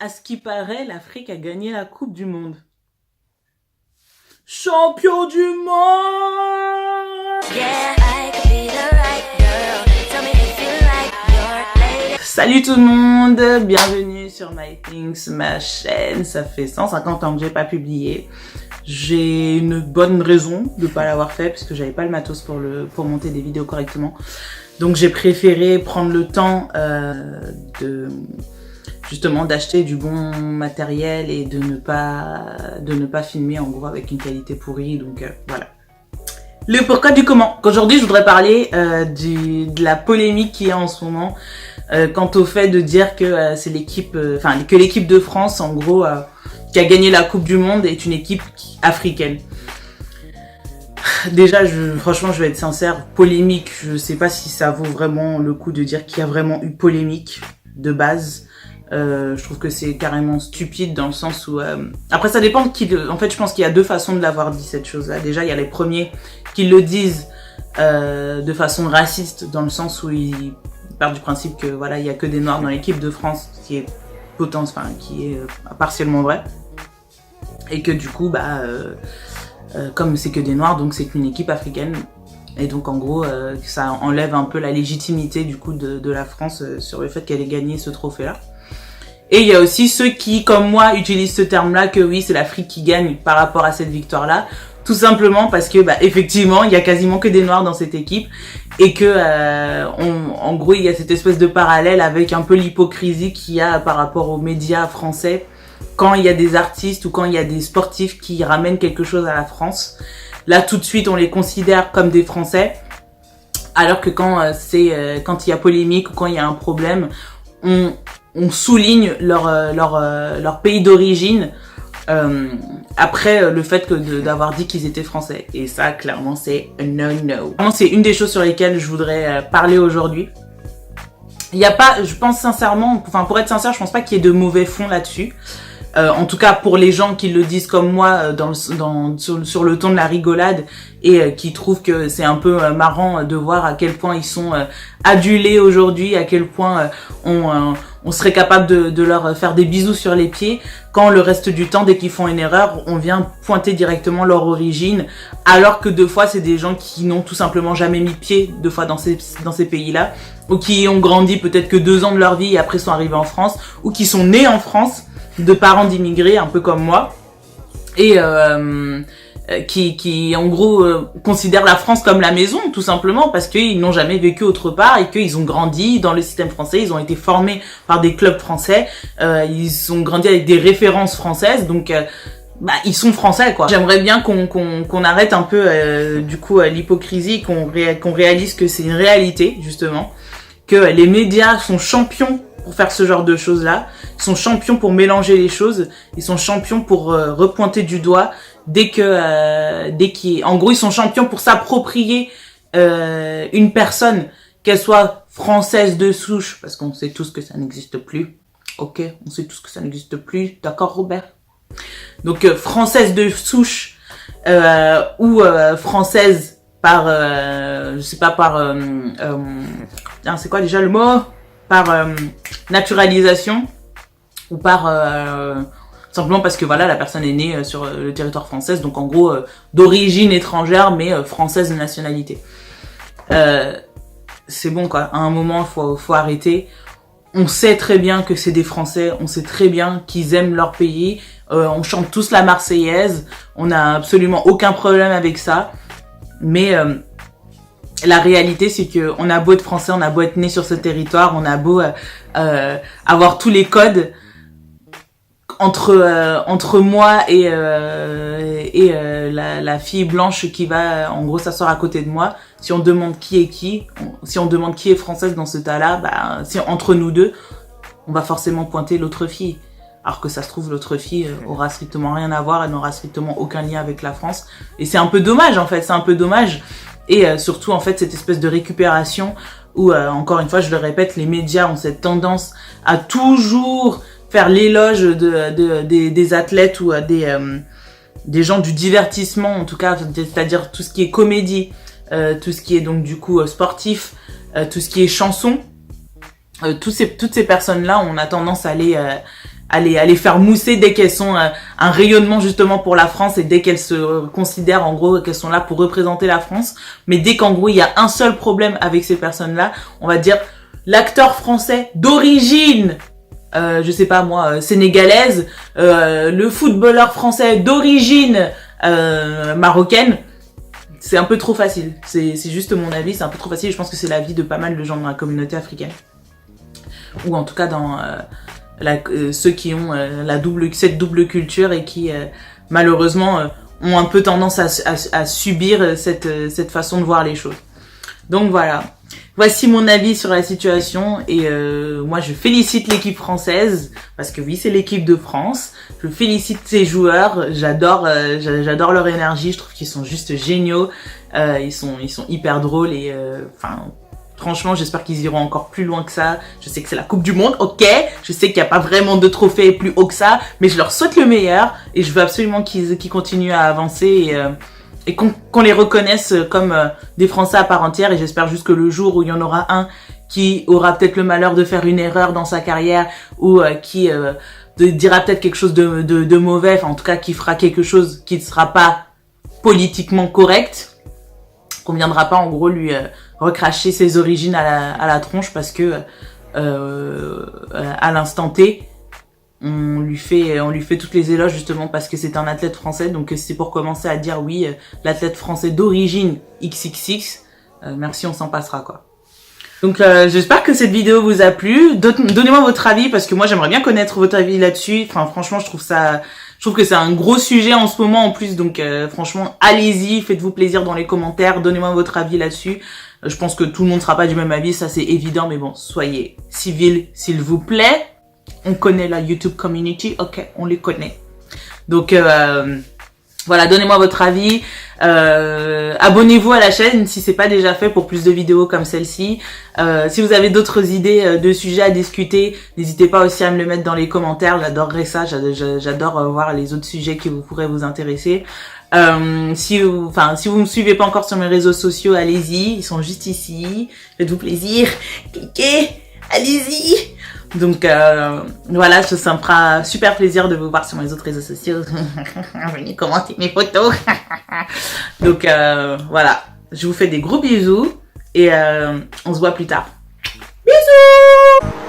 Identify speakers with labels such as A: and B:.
A: À ce qui paraît, l'Afrique a gagné la Coupe du Monde. Champion du monde!
B: Yeah, I could be the right girl. Tell me if you like your lady.
A: Salut tout le monde, bienvenue sur My Things, ma chaîne. Ça fait 150 ans que j'ai pas publié. J'ai une bonne raison de pas l'avoir fait parce que j'avais pas le matos pour monter des vidéos correctement. Donc j'ai préféré prendre le temps justement d'acheter du bon matériel et de ne pas filmer en gros avec une qualité pourrie. Donc voilà. Le pourquoi du comment. Aujourd'hui, je voudrais parler de la polémique qu'il y a en ce moment quant au fait de dire que c'est l'équipe, que l'équipe de France, en gros, qui a gagné la Coupe du Monde est une équipe africaine. Déjà, franchement, je vais être sincère, polémique, je sais pas si ça vaut vraiment le coup de dire qu'il y a vraiment eu polémique de base. Je trouve que c'est carrément stupide dans le sens où... Après, ça dépend de qui... En fait, je pense qu'il y a deux façons de l'avoir dit, cette chose-là. Déjà, il y a les premiers qui le disent de façon raciste, dans le sens où ils partent du principe que voilà, il y a que des Noirs dans l'équipe de France, qui est partiellement vrai. Et que du coup, comme c'est que des Noirs, donc c'est qu'une équipe africaine. Et donc en gros, ça enlève un peu la légitimité du coup de la France sur le fait qu'elle ait gagné ce trophée-là. Et il y a aussi ceux qui, comme moi, utilisent ce terme-là, que oui, c'est l'Afrique qui gagne par rapport à cette victoire-là. Tout simplement parce que, effectivement, il y a quasiment que des Noirs dans cette équipe. Et que, en gros, il y a cette espèce de parallèle avec un peu l'hypocrisie qu'il y a par rapport aux médias français. Quand il y a des artistes ou quand il y a des sportifs qui ramènent quelque chose à la France, là, tout de suite, on les considère comme des Français. Alors que quand il y a polémique ou quand il y a un problème, on souligne leur pays d'origine après le fait d'avoir dit qu'ils étaient français. Et ça, clairement, c'est un no-no. Vraiment, c'est une des choses sur lesquelles je voudrais parler aujourd'hui. Il n'y a pas, je pense sincèrement, pour être sincère, je pense pas qu'il y ait de mauvais fond là-dessus. En tout cas, pour les gens qui le disent comme moi sur le ton de la rigolade et qui trouvent que c'est un peu marrant de voir à quel point ils sont adulés aujourd'hui, à quel point on serait capable de leur faire des bisous sur les pieds, quand le reste du temps, dès qu'ils font une erreur, on vient pointer directement leur origine, alors que deux fois, c'est des gens qui n'ont tout simplement jamais mis pied deux fois dans ces pays-là, ou qui ont grandi peut-être que 2 ans de leur vie et après sont arrivés en France, ou qui sont nés en France, de parents d'immigrés, un peu comme moi, et qui en gros considèrent la France comme la maison, tout simplement parce qu'ils n'ont jamais vécu autre part et qu'ils ont grandi dans le système français, ils ont été formés par des clubs français, ils ont grandi avec des références françaises, donc ils sont français quoi. J'aimerais bien qu'on arrête un peu du coup l'hypocrisie, qu'on réalise que c'est une réalité justement, que les médias sont champions pour faire ce genre de choses-là. Ils sont champions pour mélanger les choses. Ils sont champions pour repointer du doigt en gros, ils sont champions pour s'approprier une personne, qu'elle soit française de souche, parce qu'on sait tous que ça n'existe plus. Ok, on sait tous que ça n'existe plus. D'accord, Robert? Donc, française de souche ou française par, je sais pas, par... c'est quoi déjà le mot? Par naturalisation ou par simplement parce que voilà, la personne est née sur le territoire français, donc en gros d'origine étrangère mais française de nationalité. C'est bon quoi, à un moment faut arrêter. On sait très bien que c'est des Français, on sait très bien qu'ils aiment leur pays, on chante tous la Marseillaise, on n'a absolument aucun problème avec ça, mais la réalité, c'est que on a beau être français, on a beau être né sur ce territoire, on a beau avoir tous les codes entre moi et la fille blanche qui va en gros s'asseoir à côté de moi. Si on demande qui est qui, si on demande qui est française dans ce tas-là, si entre nous deux, on va forcément pointer l'autre fille. Alors que ça se trouve, l'autre fille aura strictement rien à voir, elle n'aura strictement aucun lien avec la France. Et c'est un peu dommage en fait, c'est un peu dommage. Et surtout en fait cette espèce de récupération où encore une fois je le répète, les médias ont cette tendance à toujours faire l'éloge des athlètes ou des gens du divertissement, en tout cas, c'est-à-dire tout ce qui est comédie, tout ce qui est donc du coup sportif, tout ce qui est chanson, toutes ces personnes-là, on a tendance à à les faire mousser dès qu'elles sont un rayonnement justement pour la France et dès qu'elles se considèrent en gros qu'elles sont là pour représenter la France. Mais dès qu'en gros il y a un seul problème avec ces personnes-là, on va dire l'acteur français d'origine, je sais pas moi, sénégalaise, le footballeur français d'origine marocaine, c'est un peu trop facile. C'est juste mon avis, c'est un peu trop facile. Je pense que c'est l'avis de pas mal de gens dans la communauté africaine. Ou en tout cas dans ceux qui ont cette double culture et qui malheureusement ont un peu tendance à subir cette façon de voir les choses. Donc voilà, voici mon avis sur la situation et moi je félicite l'équipe française parce que oui c'est l'équipe de France. Je félicite ces joueurs, j'adore leur énergie, je trouve qu'ils sont juste géniaux, ils sont hyper drôles et enfin franchement, j'espère qu'ils iront encore plus loin que ça. Je sais que c'est la Coupe du Monde, ok. Je sais qu'il n'y a pas vraiment de trophée plus haut que ça, mais je leur souhaite le meilleur et je veux absolument qu'ils continuent à avancer et qu'on les reconnaisse comme des Français à part entière. Et j'espère juste que le jour où il y en aura un qui aura peut-être le malheur de faire une erreur dans sa carrière ou qui dira peut-être quelque chose de mauvais, enfin en tout cas qui fera quelque chose qui ne sera pas politiquement correct, qu'on viendra pas en gros lui recracher ses origines à la tronche parce que à l'instant T on lui fait toutes les éloges justement parce que c'est un athlète français, donc c'est pour commencer à dire oui l'athlète français d'origine XXX, merci, on s'en passera quoi. Donc j'espère que cette vidéo vous a plu. Donnez-moi votre avis parce que moi j'aimerais bien connaître votre avis là-dessus. Enfin franchement je trouve que c'est un gros sujet en ce moment en plus, donc franchement allez-y, faites-vous plaisir dans les commentaires, donnez-moi votre avis là-dessus. Je pense que tout le monde sera pas du même avis, ça c'est évident, mais bon, soyez civils s'il vous plaît. On connaît la YouTube community, ok, on les connaît. Donc voilà, donnez-moi votre avis. Abonnez-vous à la chaîne si c'est pas déjà fait pour plus de vidéos comme celle-ci. Si vous avez d'autres idées de sujets à discuter, n'hésitez pas aussi à me le mettre dans les commentaires. J'adorerais ça. J'adore voir les autres sujets qui pourraient vous intéresser. Si vous me suivez pas encore sur mes réseaux sociaux, allez-y. Ils sont juste ici. Faites-vous plaisir. Cliquez. Allez-y. Donc voilà, ça me fera super plaisir de vous voir sur mes autres réseaux sociaux. Venez commenter mes photos. Donc voilà, je vous fais des gros bisous et on se voit plus tard. Bisous!